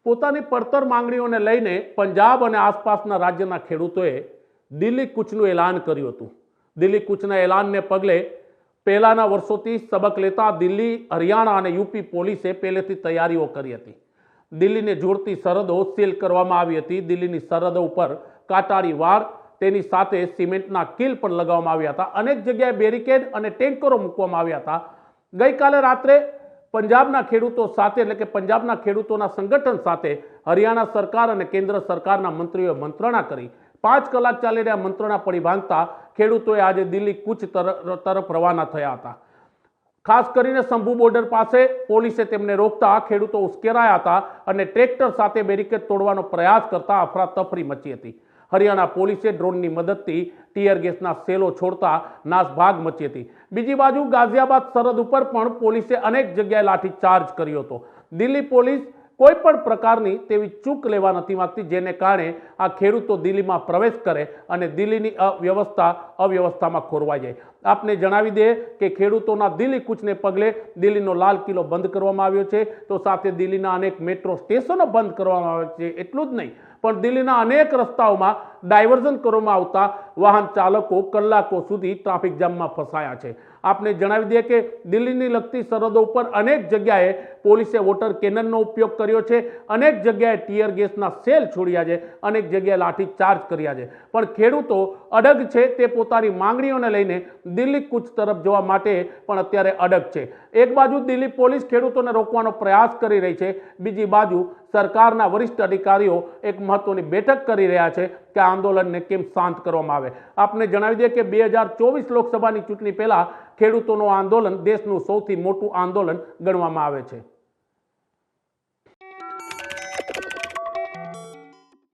પોતાની પડતર માંગણીઓને લઈને પંજાબ અને આસપાસના રાજ્યના ખેડૂતોએ દિલ્હી કૂચનું એલાન કર્યું હતું। દિલ્હી કૂચના એલાનને પગલે પહેલાના વર્ષોથી સબક લેતા દિલ્હી, હરિયાણા અને યુપી પોલીસે પહેલેથી તૈયારીઓ કરી હતી। દિલ્હીને જોડતી સરહદો સીલ કરવામાં આવી હતી। દિલ્હીની સરહદો ઉપર કાંટાળી વાડ, તેની સાથે સિમેન્ટના કિલ પણ લગાવવામાં આવ્યા હતા। અનેક જગ્યાએ બેરિકેડ અને ટેન્કરો મૂકવામાં આવ્યા હતા। ગઈકાલે રાત્રે પંજાબના ખેડૂતો સાથે એટલે કે પંજાબના ખેડૂતોના સંગઠન સાથે હરિયાણા સરકાર અને કેન્દ્ર સરકારના મંત્રીઓએ મંત્રણા કરી 5 કલાક ચાલી રહ્યા મંત્રણા પડી ભાંગતા ખેડૂતોએ આજે દિલ્હી કૂચ તરફ રવાના થયા હતા। ખાસ કરીને શંભુ બોર્ડર પાસે પોલીસે તેમને રોકતા ખેડૂતો ઉશ્કેરાયા હતા અને ટ્રેક્ટર સાથે બેરિકેડ તોડવાનો પ્રયાસ કરતા અફરાતફરી મચી હતી। હરિયાણા પોલીસે ડ્રોનની મદદથી ટીયર ગેસના સેલો છોડતા નાસભાગ મચી હતી। બીજી બાજુ ગાઝિયાબાદ સરહદ ઉપર પણ પોલીસે અનેક જગ્યાએ લાઠીચાર્જ કર્યો હતો। દિલ્હી પોલીસ કોઈ પણ પ્રકારની તેવી ચૂક લેવા નથી માંગતી, જેને કારણે આ ખેડૂતો દિલ્હીમાં પ્રવેશ કરે અને દિલ્હીની અવ્યવસ્થામાં ખોરવાઈ જાય। આપને જણાવી દઈએ કે ખેડૂતોના દિલ્હી કૂચને પગલે દિલ્હીનો લાલ કિલ્લો બંધ કરવામાં આવ્યો છે, તો સાથે દિલ્હીના અનેક મેટ્રો સ્ટેશનો બંધ કરવામાં આવ્યા છે। એટલું જ નહીં પણ દિલ્હીના અનેક રસ્તાઓમાં ડાયવર્ઝન કરવામાં આવતા વાહન ચાલકો કલાકો સુધી ટ્રાફિક જામમાં ફસાયા છે। આપને જણાવી દઈએ કે દિલ્હીની લગતી સરહદો ઉપર અનેક જગ્યાએ પોલીસે વોટર કેનનનો ઉપયોગ કર્યો છે, અનેક જગ્યાએ ટીયર ગેસના સેલ છોડ્યા છે, અનેક જગ્યાએ લાઠીચાર્જ કર્યા છે, પણ ખેડૂતો અડગ છે। તે પોતાની માંગણીઓને લઈને દિલ્હી કૂચ તરફ જવા માટે પણ અત્યારે અડગ છે। એક બાજુ દિલ્હી પોલીસ ખેડૂતોને રોકવાનો પ્રયાસ કરી રહી છે, બીજી બાજુ સરકારના વરિષ્ઠ અધિકારીઓ એક મહત્વની બેઠક કરી રહ્યા છે કે આંદોલનને કેમ શાંત કરવામાં આવે। આપને જણાવી દઈએ કે 2024 લોકસભાની ચૂંટણી પહેલા ખેડૂતોનું આંદોલન દેશનું સૌથી મોટું આંદોલન ગણવામાં આવે છે।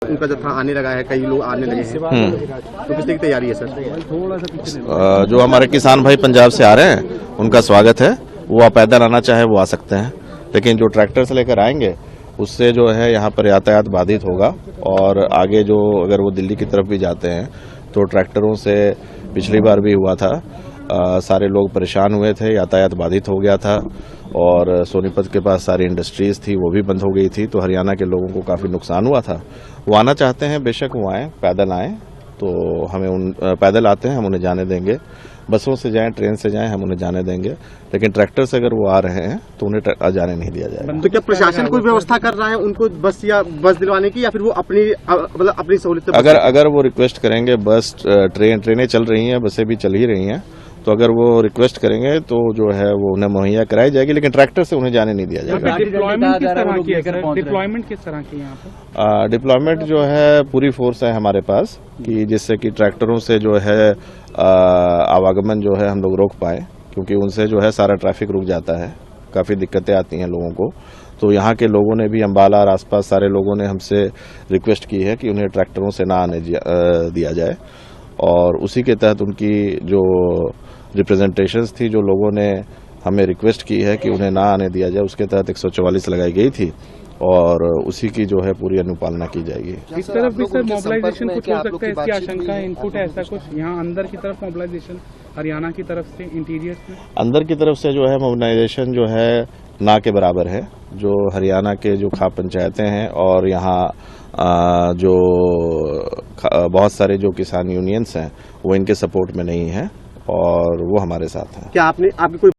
उनका जत्था आने लगा है, कई लोग आने लगे हैं, तो किस तरह की तैयारी है सर? जो हमारे किसान भाई पंजाब से आ रहे हैं उनका स्वागत है। वो आप पैदल आना चाहे वो आ सकते हैं, लेकिन जो ट्रैक्टर से लेकर आएंगे उससे जो है यहाँ पर यातायात बाधित होगा। और आगे जो अगर वो दिल्ली की तरफ भी जाते हैं तो ट्रैक्टरों से पिछली बार भी हुआ था, सारे लोग परेशान हुए थे, यातायात बाधित हो गया था और सोनीपत के पास सारी इंडस्ट्रीज थी वो भी बंद हो गई थी, तो हरियाणा के लोगों को काफ़ी नुकसान हुआ था। वो आना चाहते हैं, बेशक वो आएँ, पैदल आएँ, तो हमें पैदल आते हैं हम उन्हें जाने देंगे। बसों से जाएं, ट्रेन से जाएं, हम उन्हें जाने देंगे, लेकिन ट्रैक्टर से अगर वो आ रहे हैं तो उन्हें जाने नहीं दिया जाएगा। तो क्या प्रशासन कोई व्यवस्था कर रहा है उनको बस दिलवाने की, या फिर वो अपनी सहूलियत? अगर वो रिक्वेस्ट करेंगे, बस ट्रेनें चल रही हैं, बसें भी चल ही रही हैं, तो अगर वो रिक्वेस्ट करेंगे तो जो है वो उन्हें मुहैया कराई जाएगी, लेकिन ट्रैक्टर से उन्हें जाने नहीं दिया जाएगा। डिप्लॉयमेंट किस तरह की है यहाँ पे? डिप्लॉयमेंट जो है पूरी फोर्स है हमारे पास कि जिससे कि ट्रैक्टरों से जो है आवागमन जो है हम लोग रोक पाए, क्योंकि उनसे जो है सारा ट्रैफिक रुक जाता है, काफ़ी दिक्कतें आती हैं लोगों को। तो यहाँ के लोगों ने भी, अम्बाला और आसपास सारे लोगों ने हमसे रिक्वेस्ट की है कि उन्हें ट्रैक्टरों से ना आने दिया जाए, और उसी के तहत उनकी जो रिप्रेजेंटेशंस थी, जो लोगों ने हमें रिक्वेस्ट की है कि उन्हें ना आने दिया जाए, उसके तहत 144 लगाई गई थी और उसी की जो है पूरी अनुपालना की जाएगी। इस तरफ भी सर मोबिलाइजेशन कुछ हो सकता है, इसकी आशंका है, इनपुट है ऐसा कुछ? यहाँ अंदर की तरफ मोबिलाइजेशन हरियाणा की तरफ से इंटीरियर में अंदर की तरफ से जो है मोबिलाइजेशन जो है ना के बराबर है। जो हरियाणा के जो खाप पंचायतें हैं और यहाँ जो बहुत सारे जो किसान यूनियंस हैं वो इनके सपोर्ट में नहीं है और वो हमारे साथ हैं। क्या आपकी कोई